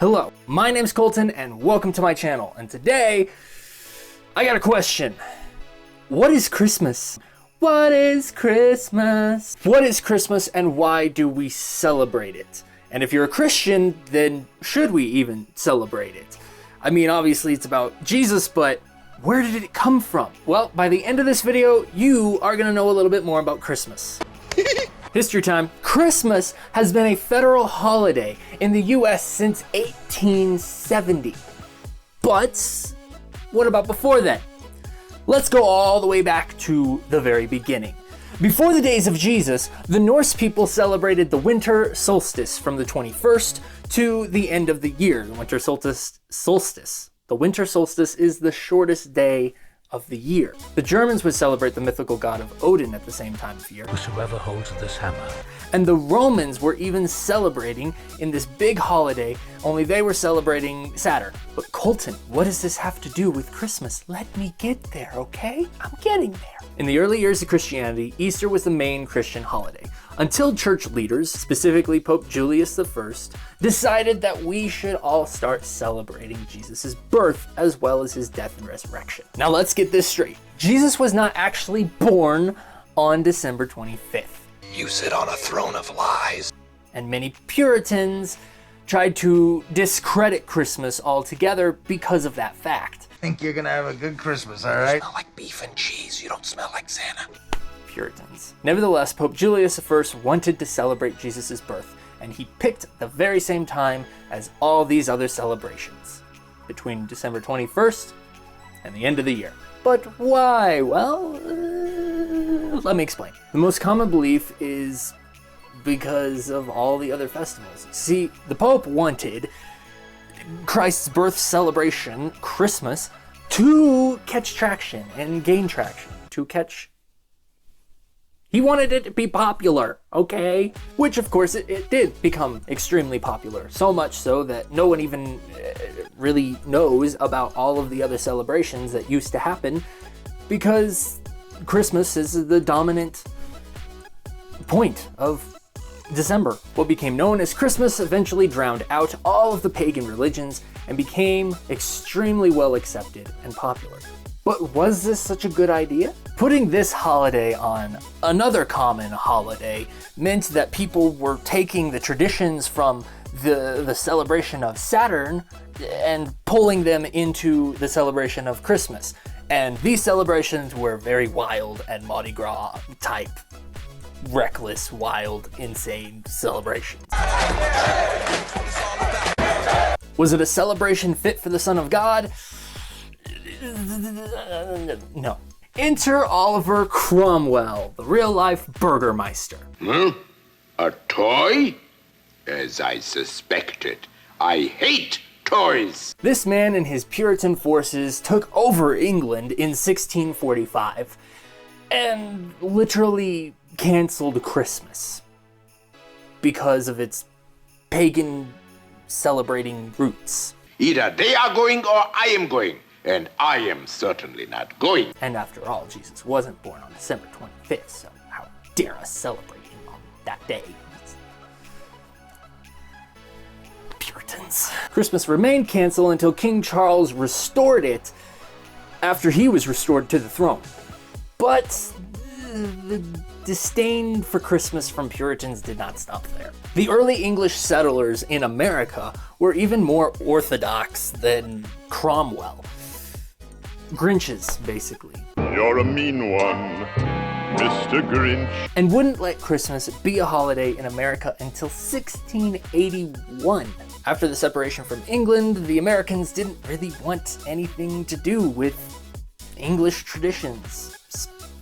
Hello, my name's Colton and welcome to my channel. And today, I got a question. What is Christmas? What is Christmas? What is Christmas and why do we celebrate it? And if you're a Christian, then should we even celebrate it? I mean, obviously it's about Jesus, but where did it come from? Well, by the end of this video, you are gonna know a little bit more about Christmas. History time. Christmas has been a federal holiday in the US since 1870. But what about before then? Let's go all the way back to the very beginning. Before the days of Jesus, the Norse people celebrated the winter solstice from the 21st to the end of the year. The winter solstice. The winter solstice is the shortest day of the year. The Germans would celebrate the mythical god of Odin at the same time of year. Whosoever holds this hammer. And the Romans were even celebrating in this big holiday, only they were celebrating Saturn. But Colton, what does this have to do with Christmas? Let me get there, okay? I'm getting there. In the early years of Christianity, Easter was the main Christian holiday, until church leaders, specifically Pope Julius I, decided that we should all start celebrating Jesus' birth as well as his death and resurrection. Now let's get this straight. Jesus was not actually born on December 25th. You sit on a throne of lies. And many Puritans tried to discredit Christmas altogether because of that fact. Think you're gonna have a good Christmas, all right? You smell like beef and cheese. You don't smell like Santa. Puritans. Nevertheless, Pope Julius I wanted to celebrate Jesus' birth, and he picked the very same time as all these other celebrations, between December 21st and the end of the year. But why? Well, let me explain. The most common belief is because of all the other festivals. See, the Pope wanted Christ's birth celebration, Christmas, to catch traction and gain traction. He wanted it to be popular, okay? Which, of course, it did become extremely popular. So much so that no one even really knows about all of the other celebrations that used to happen because Christmas is the dominant point of December. What became known as Christmas eventually drowned out all of the pagan religions and became extremely well accepted and popular. But was this such a good idea? Putting this holiday on another common holiday meant that people were taking the traditions from the celebration of Saturn and pulling them into the celebration of Christmas. And these celebrations were very wild and Mardi Gras type, reckless, wild, insane celebrations. Was it a celebration fit for the Son of God? No. Enter Oliver Cromwell, the real-life Burgermeister. A toy? As I suspected. I hate toys. This man and his Puritan forces took over England in 1645 and literally canceled Christmas because of its pagan celebrating roots. Either they are going or I am going. And I am certainly not going. And after all, Jesus wasn't born on December 25th, so how dare us celebrate him on that day? Puritans. Christmas remained canceled until King Charles restored it after he was restored to the throne. But the disdain for Christmas from Puritans did not stop there. The early English settlers in America were even more orthodox than Cromwell. Grinches, basically. You're a mean one, Mr. Grinch. And wouldn't let Christmas be a holiday in America until 1681. After the separation from England, the Americans didn't really want anything to do with English traditions,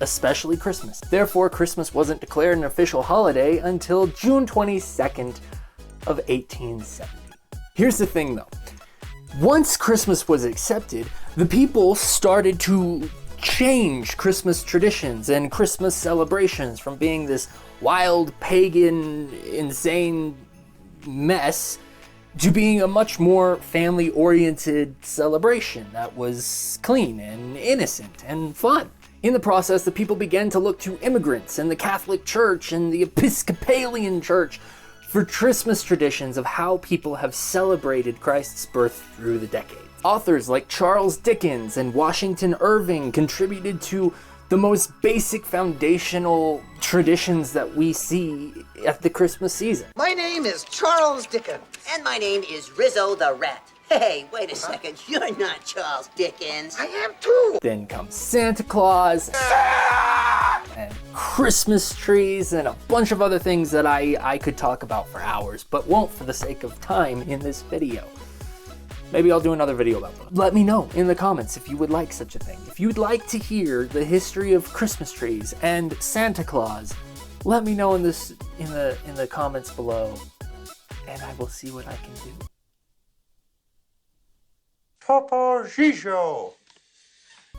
especially Christmas. Therefore, Christmas wasn't declared an official holiday until June 22nd of 1870. Here's the thing though. Once Christmas was accepted, the people started to change Christmas traditions and Christmas celebrations from being this wild, pagan, insane mess to being a much more family-oriented celebration that was clean and innocent and fun. In the process, the people began to look to immigrants and the Catholic Church and the Episcopalian Church for Christmas traditions of how people have celebrated Christ's birth through the decades. Authors like Charles Dickens and Washington Irving contributed to the most basic foundational traditions that we see at the Christmas season. My name is Charles Dickens. And my name is Rizzo the Rat. Hey, wait a second, you're not Charles Dickens. I am too. Then comes Santa Claus and Christmas trees and a bunch of other things that I could talk about for hours, but won't for the sake of time in this video. Maybe I'll do another video about that. Let me know in the comments if you would like such a thing. If you'd like to hear the history of Christmas trees and Santa Claus, let me know in the comments below, and I will see what I can do. Topo Shisho.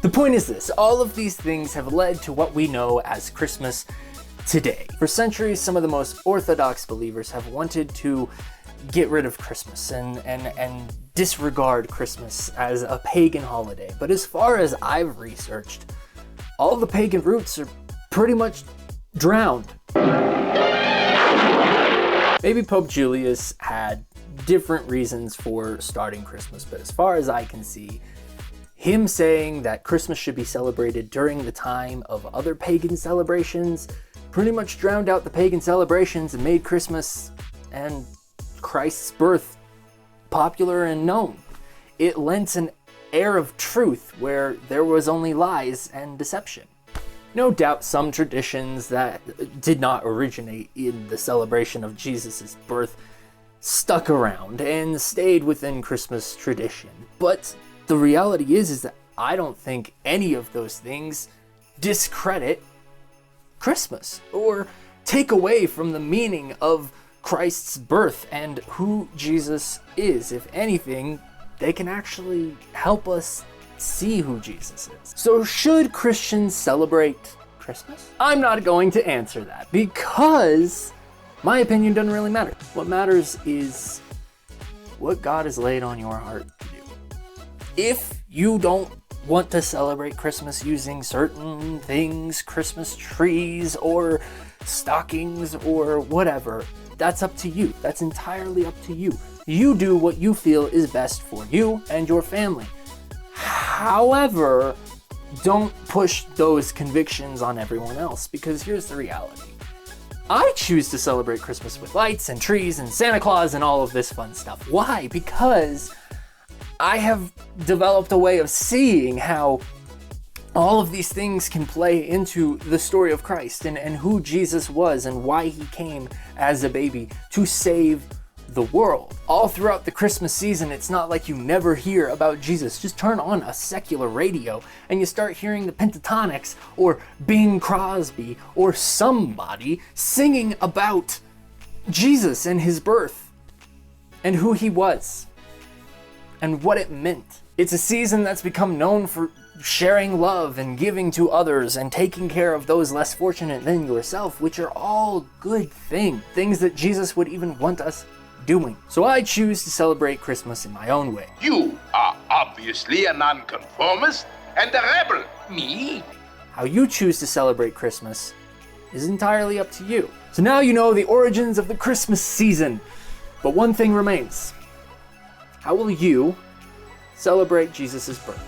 The point is this, all of these things have led to what we know as Christmas today. For centuries, some of the most orthodox believers have wanted to get rid of Christmas and disregard Christmas as a pagan holiday. But as far as I've researched, all the pagan roots are pretty much drowned. Maybe Pope Julius had different reasons for starting Christmas, but as far as I can see, him saying that Christmas should be celebrated during the time of other pagan celebrations pretty much drowned out the pagan celebrations and made Christmas and Christ's birth popular and known. It lent an air of truth where there was only lies and deception. No doubt some traditions that did not originate in the celebration of Jesus' birth stuck around and stayed within Christmas tradition. But the reality is that I don't think any of those things discredit Christmas or take away from the meaning of Christ's birth and who Jesus is. If anything, they can actually help us see who Jesus is. So should Christians celebrate Christmas? I'm not going to answer that because my opinion doesn't really matter. What matters is what God has laid on your heart to do. If you don't want to celebrate Christmas using certain things, Christmas trees or stockings or whatever, that's up to you. That's entirely up to you. You do what you feel is best for you and your family. However, don't push those convictions on everyone else, because here's the reality. I choose to celebrate Christmas with lights and trees and Santa Claus and all of this fun stuff. Why? Because I have developed a way of seeing how all of these things can play into the story of Christ and who Jesus was and why he came as a baby to save the world. All throughout the Christmas season, it's not like you never hear about Jesus. Just turn on a secular radio and you start hearing the Pentatonics or Bing Crosby or somebody singing about Jesus and his birth and who he was and what it meant. It's a season that's become known for sharing love and giving to others and taking care of those less fortunate than yourself, which are all good things that Jesus would even want us doing. So I choose to celebrate Christmas in my own way. You are obviously a nonconformist and a rebel. Me? How you choose to celebrate Christmas is entirely up to you. So now you know the origins of the Christmas season. But one thing remains. How will you celebrate Jesus' birth?